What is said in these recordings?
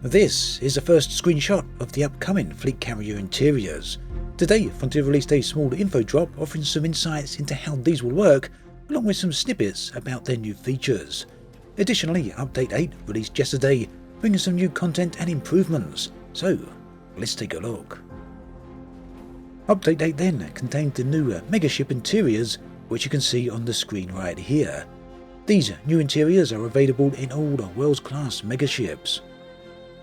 This is the first screenshot of the upcoming fleet carrier interiors. Today, Frontier released a small info drop offering some insights into how these will work, along with some snippets about their new features. Additionally, Update 8 released yesterday, bringing some new content and improvements, so let's take a look. Update 8 then contained the new Megaship interiors, which you can see on the screen right here. These new interiors are available in all world-class Megaships.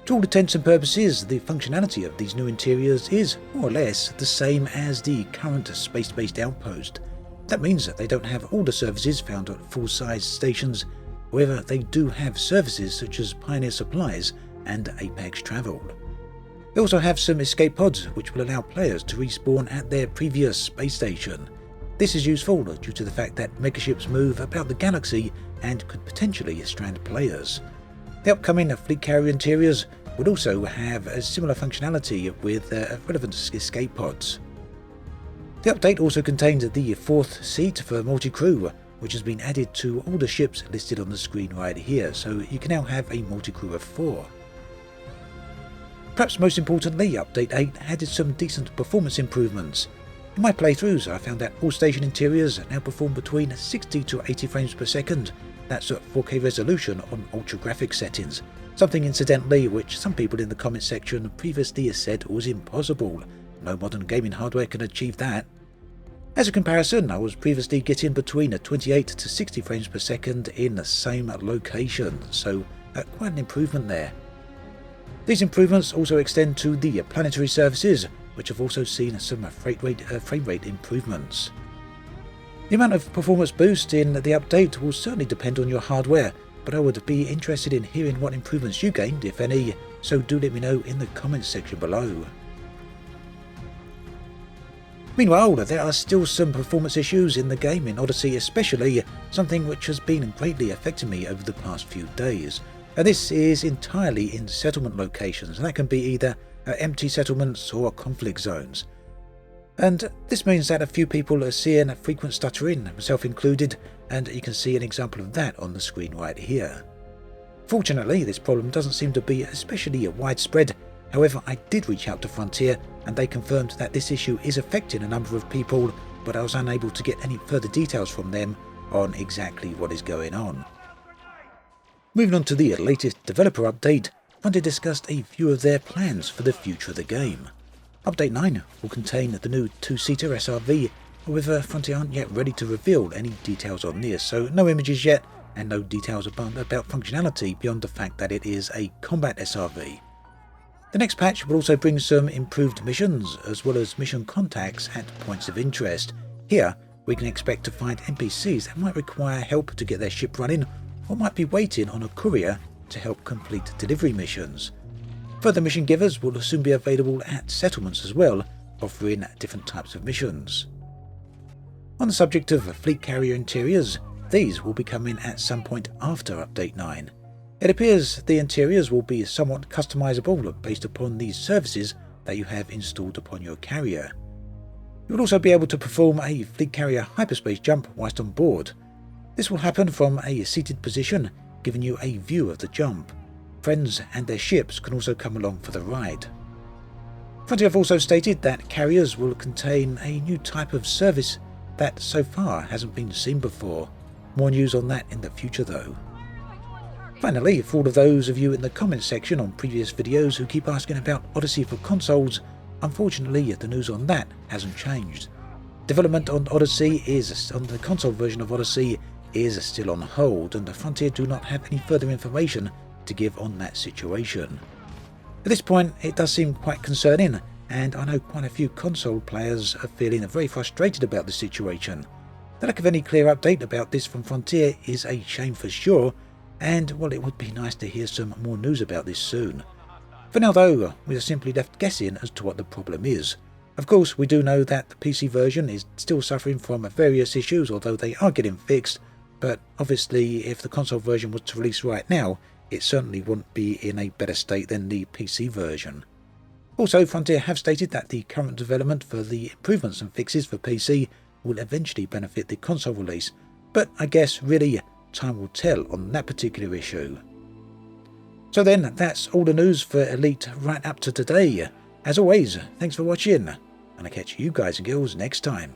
To all intents and purposes, the functionality of these new interiors is more or less the same as the current space-based outpost. That means that they don't have all the services found at full-size stations, however they do have services such as Pioneer Supplies and Apex Travel. They also have some escape pods which will allow players to respawn at their previous space station. This is useful due to the fact that megaships move about the galaxy and could potentially strand players. The upcoming fleet carrier interiors would also have a similar functionality with relevant escape pods. The update also contained the fourth seat for Multicrew, which has been added to all the ships listed on the screen right here, so you can now have a multicrew of 4. Perhaps most importantly, Update 8 added some decent performance improvements. In my playthroughs, I found that all station interiors now perform between 60 to 80 frames per second. That's at 4K resolution on ultra graphics settings, something incidentally which some people in the comment section previously said was impossible. No modern gaming hardware can achieve that. As a comparison, I was previously getting between 28 to 60 frames per second in the same location, so quite an improvement there. These improvements also extend to the planetary services, which have also seen some frame rate improvements. The amount of performance boost in the update will certainly depend on your hardware, but I would be interested in hearing what improvements you gained, if any, so do let me know in the comments section below. Meanwhile, there are still some performance issues in the game in Odyssey especially, something which has been greatly affecting me over the past few days. And this is entirely in settlement locations, and that can be either empty settlements or conflict zones. And this means that a few people are seeing frequent stuttering, myself included, and you can see an example of that on the screen right here. Fortunately, this problem doesn't seem to be especially widespread. However, I did reach out to Frontier, and they confirmed that this issue is affecting a number of people, but I was unable to get any further details from them on exactly what is going on. Moving on to the latest developer update, Frontier discussed a few of their plans for the future of the game. Update 9 will contain the new 2-seater SRV, however Frontier aren't yet ready to reveal any details on this, so no images yet and no details about functionality beyond the fact that it is a combat SRV. The next patch will also bring some improved missions as well as mission contacts at points of interest. Here we can expect to find NPCs that might require help to get their ship running or might be waiting on a courier to help complete delivery missions. Further mission givers will soon be available at settlements as well, offering different types of missions. On the subject of fleet carrier interiors, these will be coming at some point after Update 9. It appears the interiors will be somewhat customizable based upon these services that you have installed upon your carrier. You will also be able to perform a fleet carrier hyperspace jump whilst on board. This will happen from a seated position, giving you a view of the jump. Friends and their ships can also come along for the ride. Frontier have also stated that carriers will contain a new type of service that so far hasn't been seen before. More news on that in the future though. Finally, for all of those of you in the comments section on previous videos who keep asking about Odyssey for consoles, unfortunately the news on that hasn't changed. Development on the console version of Odyssey is still on hold, and the Frontier do not have any further information to give on that situation. At this point, it does seem quite concerning, and I know quite a few console players are feeling very frustrated about the situation. The lack of any clear update about this from Frontier is a shame for sure, and well, it would be nice to hear some more news about this soon. For now though, we are simply left guessing as to what the problem is. Of course, we do know that the PC version is still suffering from various issues, although they are getting fixed, but obviously if the console version was to release right now, it certainly wouldn't be in a better state than the PC version. Also, Frontier have stated that the current development for the improvements and fixes for PC will eventually benefit the console release, but I guess really time will tell on that particular issue. So then, that's all the news for Elite right up to today. As always, thanks for watching, and I'll catch you guys and girls next time.